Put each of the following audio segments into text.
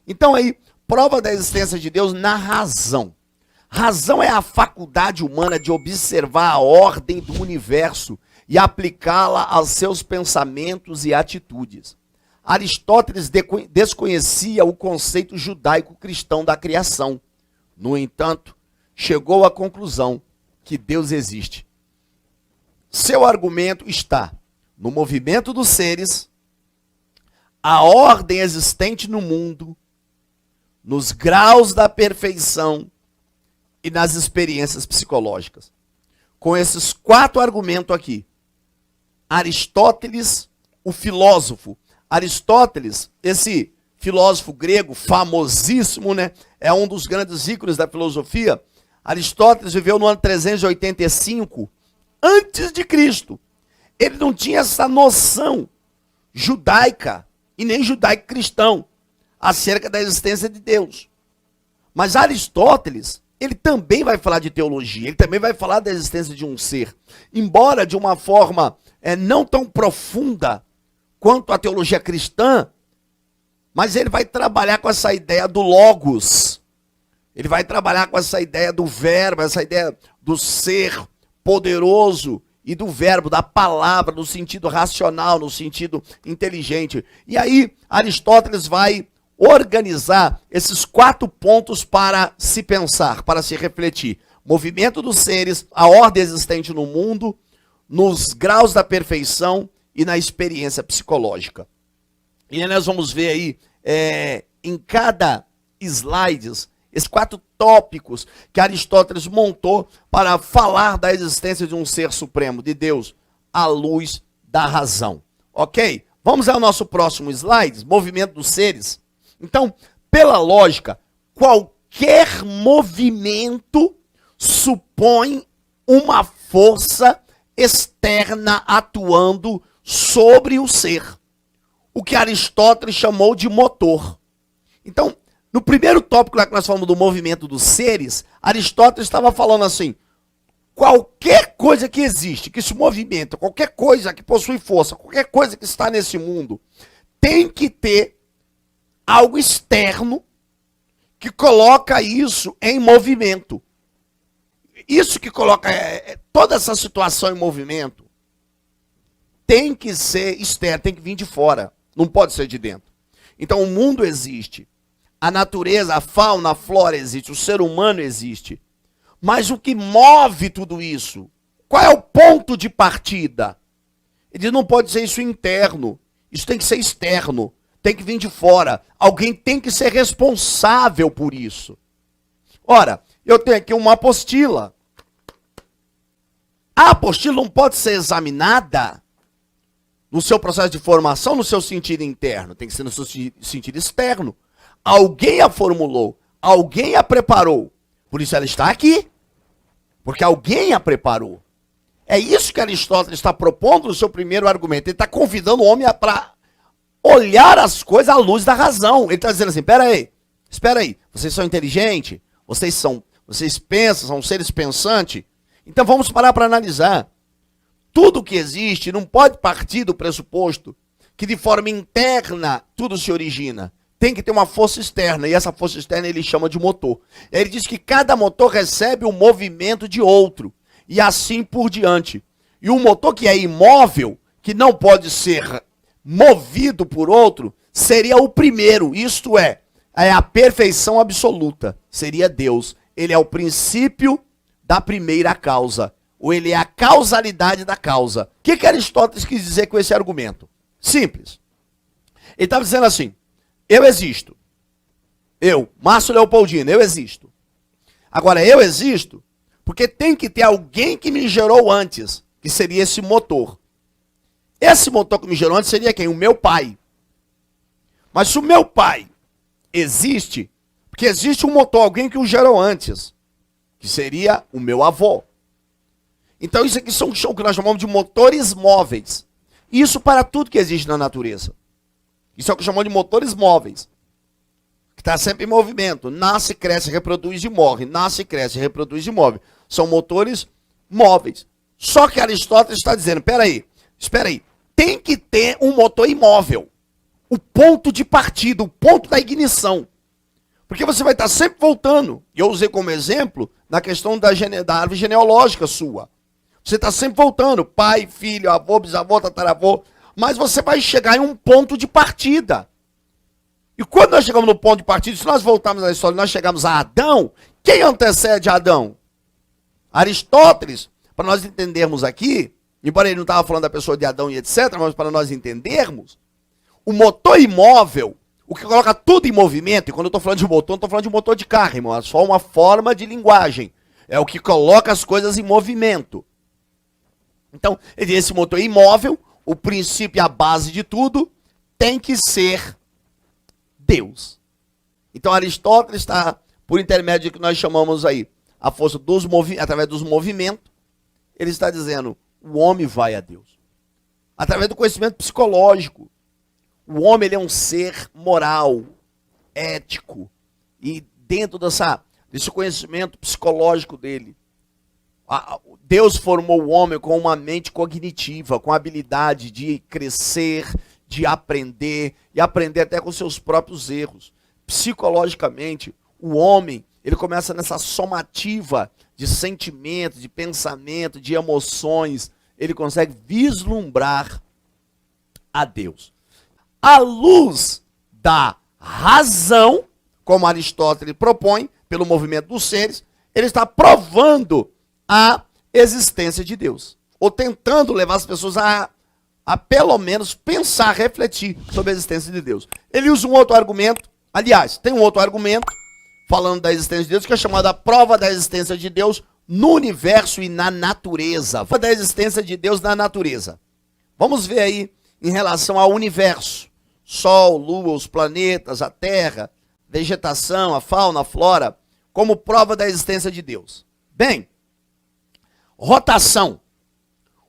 Então aí, prova da existência de Deus na razão. Razão é a faculdade humana de observar a ordem do universo e aplicá-la aos seus pensamentos e atitudes. Aristóteles desconhecia o conceito judaico-cristão da criação. No entanto, chegou à conclusão que Deus existe. Seu argumento está no movimento dos seres, a ordem existente no mundo, nos graus da perfeição e nas experiências psicológicas. Com esses 4 argumentos aqui, Aristóteles, o filósofo, Aristóteles, esse filósofo grego famosíssimo, né? É um dos grandes ícones da filosofia. Aristóteles viveu no ano 385 antes de Cristo. Ele não tinha essa noção judaica e nem judaico-cristão acerca da existência de Deus. Mas Aristóteles, ele também vai falar de teologia, ele também vai falar da existência de um ser. Embora de uma forma não tão profunda quanto a teologia cristã, mas ele vai trabalhar com essa ideia do logos. Ele vai trabalhar com essa ideia do verbo, essa ideia do ser poderoso e do verbo, da palavra, no sentido racional, no sentido inteligente. E aí, Aristóteles vai organizar esses 4 pontos para se pensar, para se refletir. Movimento dos seres, a ordem existente no mundo, nos graus da perfeição e na experiência psicológica. E aí nós vamos ver aí, em cada slide, esses 4 tópicos que Aristóteles montou para falar da existência de um ser supremo, de Deus, à luz da razão. Ok? Vamos ao nosso próximo slide, movimento dos seres. Então, pela lógica, qualquer movimento supõe uma força externa atuando sobre o ser. O que Aristóteles chamou de motor. Então, no primeiro tópico lá que nós falamos do movimento dos seres, Aristóteles estava falando assim, qualquer coisa que existe, que se movimenta, qualquer coisa que possui força, qualquer coisa que está nesse mundo, tem que ter algo externo que coloca isso em movimento. Isso que coloca toda essa situação em movimento tem que ser externo, tem que vir de fora, não pode ser de dentro. Então o mundo existe, a natureza, a fauna, a flora existe, o ser humano existe. Mas o que move tudo isso? Qual é o ponto de partida? Ele diz, não pode ser isso interno, isso tem que ser externo. Tem que vir de fora. Alguém tem que ser responsável por isso. Ora, eu tenho aqui uma apostila. A apostila não pode ser examinada no seu processo de formação, no seu sentido interno. Tem que ser no seu sentido externo. Alguém a formulou. Alguém a preparou. Por isso ela está aqui. Porque alguém a preparou. É isso que Aristóteles está propondo no seu primeiro argumento. Ele está convidando o homem para olhar as coisas à luz da razão. Ele está dizendo assim, espera aí, vocês são inteligentes, vocês pensam, são seres pensantes, então vamos parar para analisar. Tudo que existe não pode partir do pressuposto que de forma interna tudo se origina. Tem que ter uma força externa, e essa força externa ele chama de motor. Ele diz que cada motor recebe o movimento de outro, e assim por diante. E o motor que é imóvel, que não pode ser movido por outro, seria o primeiro, isto é a perfeição absoluta, seria Deus. Ele é o princípio da primeira causa, ou ele é a causalidade da causa. O que Aristóteles quis dizer com esse argumento? Simples. Ele estava dizendo assim, eu existo. Eu, Márcio Leopoldino, eu existo. Agora, eu existo porque tem que ter alguém que me gerou antes, que seria esse motor. Esse motor que me gerou antes seria quem? O meu pai. Mas se o meu pai existe, porque existe um motor, alguém que o gerou antes, que seria o meu avô. Então isso aqui são o que nós chamamos de motores móveis. Isso para tudo que existe na natureza. Isso é o que chamamos de motores móveis. Que está sempre em movimento. Nasce, cresce, reproduz e morre. Nasce, cresce, reproduz e morre. São motores móveis. Só que Aristóteles está dizendo, espera aí. Tem que ter um motor imóvel. O ponto de partida, o ponto da ignição. Porque você vai estar sempre voltando. E eu usei como exemplo na questão da árvore genealógica sua. Você está sempre voltando, pai, filho, avô, bisavô, tataravô, mas você vai chegar em um ponto de partida. E quando nós chegamos no ponto de partida, se nós voltarmos na história, nós chegamos a Adão, quem antecede Adão? Aristóteles, para nós entendermos aqui, embora ele não estava falando da pessoa de Adão e etc., mas para nós entendermos, o motor imóvel, o que coloca tudo em movimento, e quando eu estou falando de motor, não estou falando de motor de carro, irmão, é só uma forma de linguagem. É o que coloca as coisas em movimento. Então, esse motor imóvel, o princípio e a base de tudo, tem que ser Deus. Então, Aristóteles está, por intermédio do que nós chamamos aí, a força através dos movimentos, ele está dizendo, o homem vai a Deus. Através do conhecimento psicológico. O homem ele é um ser moral, ético, e dentro desse conhecimento psicológico dele, Deus formou o homem com uma mente cognitiva, com a habilidade de crescer, de aprender, e aprender até com seus próprios erros. Psicologicamente, o homem, ele começa nessa somativa de sentimento, de pensamento, de emoções, ele consegue vislumbrar a Deus. À luz da razão, como Aristóteles propõe, pelo movimento dos seres, ele está provando a existência de Deus. Ou tentando levar as pessoas a pelo menos pensar, refletir sobre a existência de Deus. Ele usa um outro argumento, aliás, tem um outro argumento, falando da existência de Deus, que é chamado a prova da existência de Deus no universo e na natureza. Prova da existência de Deus na natureza. Vamos ver aí em relação ao universo. Sol, lua, os planetas, a terra, vegetação, a fauna, a flora, como prova da existência de Deus. Bem, rotação.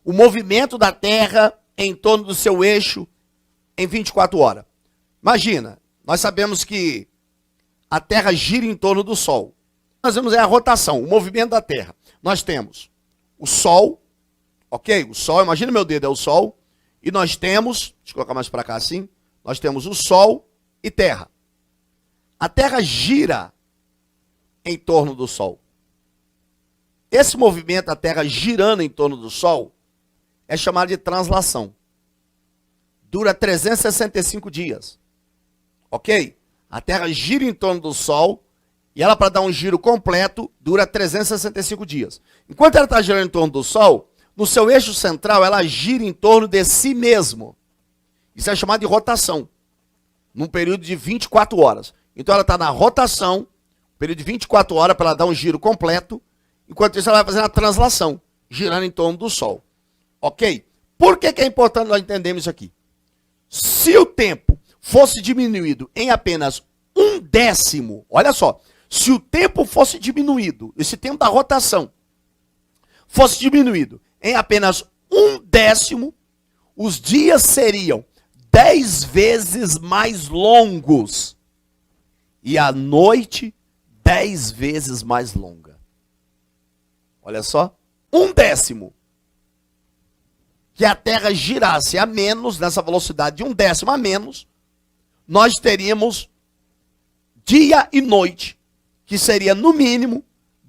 O movimento da terra em torno do seu eixo em 24 horas. Imagina, nós sabemos que a terra gira em torno do sol. Nós vemos a rotação, o movimento da terra. Nós temos o sol, ok? O sol, imagina meu dedo, é o sol. E nós temos, deixa eu colocar mais para cá assim, nós temos o sol e terra. A terra gira em torno do sol. Esse movimento da terra girando em torno do sol é chamado de translação. Dura 365 dias. Ok? A terra gira em torno do sol e ela, para dar um giro completo, dura 365 dias. Enquanto ela está girando em torno do sol, no seu eixo central, ela gira em torno de si mesmo. Isso é chamado de rotação. Num período de 24 horas. Então ela está na rotação, período de 24 horas para ela dar um giro completo. Enquanto isso, ela vai fazendo a translação, girando em torno do sol. Ok? Por que é importante nós entendermos isso aqui? Se o tempo fosse diminuído em apenas 1/10, olha só, se o tempo fosse diminuído, esse tempo da rotação fosse diminuído em apenas 1/10, os dias seriam 10 vezes mais longos e a noite 10 vezes mais longa. Olha só, 1/10. Que a Terra girasse a menos, nessa velocidade de 1/10 a menos, nós teríamos dia e noite, que seria no mínimo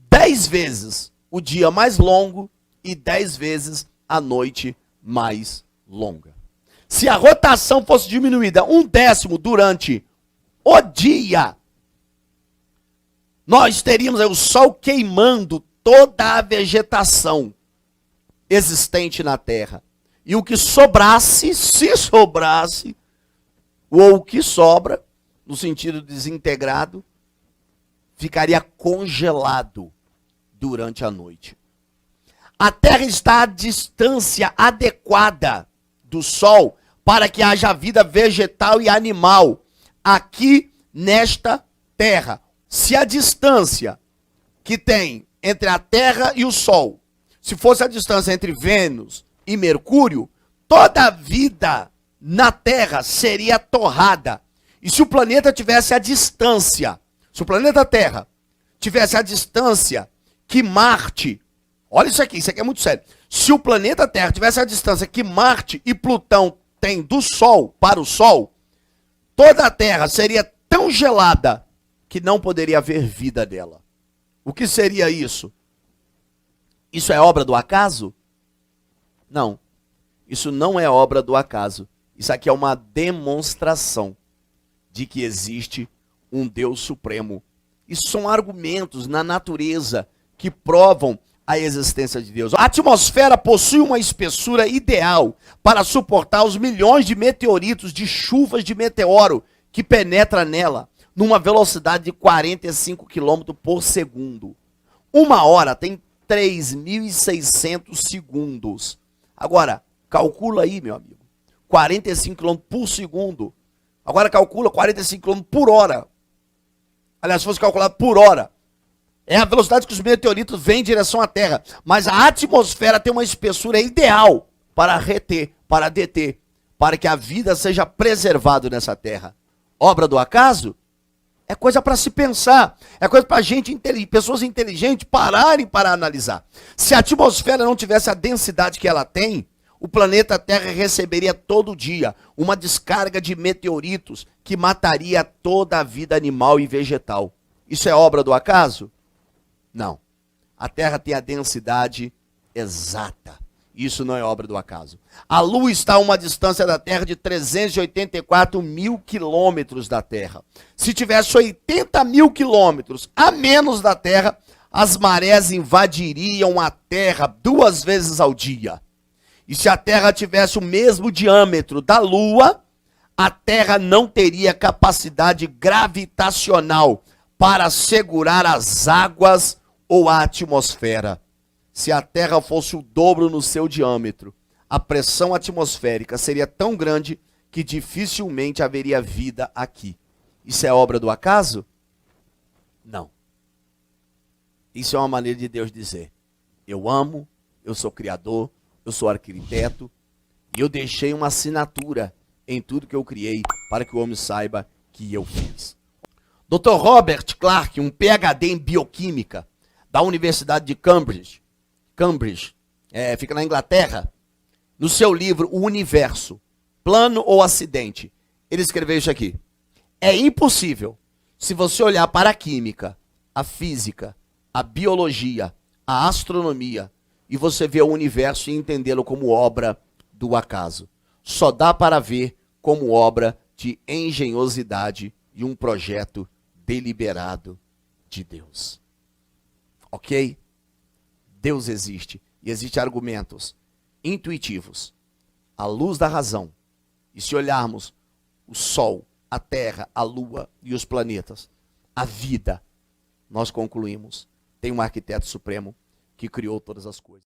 10 vezes o dia mais longo e 10 vezes a noite mais longa. Se a rotação fosse diminuída 1/10 durante o dia, nós teríamos aí o sol queimando toda a vegetação existente na Terra. E o que sobrasse, se sobrasse, ou o que sobra, no sentido desintegrado, ficaria congelado durante a noite. A Terra está à distância adequada do Sol para que haja vida vegetal e animal aqui nesta Terra. Se a distância que tem entre a Terra e o Sol, se fosse a distância entre Vênus e Mercúrio, toda a vida na Terra seria torrada. E se o planeta tivesse a distância, se o planeta Terra tivesse a distância que Marte, olha isso aqui é muito sério. Se o planeta Terra tivesse a distância que Marte e Plutão têm do Sol para o Sol, toda a Terra seria tão gelada que não poderia haver vida nela. O que seria isso? Isso é obra do acaso? Não. Isso não é obra do acaso. Isso aqui é uma demonstração de que existe um Deus supremo. Isso são argumentos na natureza que provam a existência de Deus. A atmosfera possui uma espessura ideal para suportar os milhões de meteoritos, de chuvas de meteoro que penetra nela numa velocidade de 45 km por segundo. Uma hora tem 3.600 segundos. Agora, calcula aí, meu amigo. 45 km por segundo. Agora calcula 45 km por hora. Aliás, se fosse calculado por hora, é a velocidade que os meteoritos vêm em direção à Terra. Mas a atmosfera tem uma espessura ideal para reter, para deter, para que a vida seja preservada nessa Terra. Obra do acaso? É coisa para se pensar. É coisa para pessoas inteligentes pararem para analisar. Se a atmosfera não tivesse a densidade que ela tem, o planeta Terra receberia todo dia uma descarga de meteoritos que mataria toda a vida animal e vegetal. Isso é obra do acaso? Não. A Terra tem a densidade exata. Isso não é obra do acaso. A Lua está a uma distância da Terra de 384 mil quilômetros da Terra. Se tivesse 80 mil quilômetros a menos da Terra, as marés invadiriam a Terra 2 vezes ao dia. E se a Terra tivesse o mesmo diâmetro da Lua, a Terra não teria capacidade gravitacional para segurar as águas ou a atmosfera. Se a Terra fosse o dobro no seu diâmetro, a pressão atmosférica seria tão grande que dificilmente haveria vida aqui. Isso é obra do acaso? Não. Isso é uma maneira de Deus dizer: eu amo, eu sou criador, eu sou arquiteto, e eu deixei uma assinatura em tudo que eu criei para que o homem saiba que eu fiz. Dr. Robert Clark, um PhD em bioquímica da Universidade de Cambridge, fica na Inglaterra, no seu livro O Universo, Plano ou Acidente, ele escreveu isso aqui: é impossível, se você olhar para a química, a física, a biologia, a astronomia, e você vê o universo e entendê-lo como obra do acaso. Só dá para ver como obra de engenhosidade e um projeto deliberado de Deus. Ok? Deus existe. E existem argumentos intuitivos, à luz da razão. E se olharmos o Sol, a Terra, a Lua e os planetas, a vida, nós concluímos: tem um arquiteto supremo que criou todas as coisas.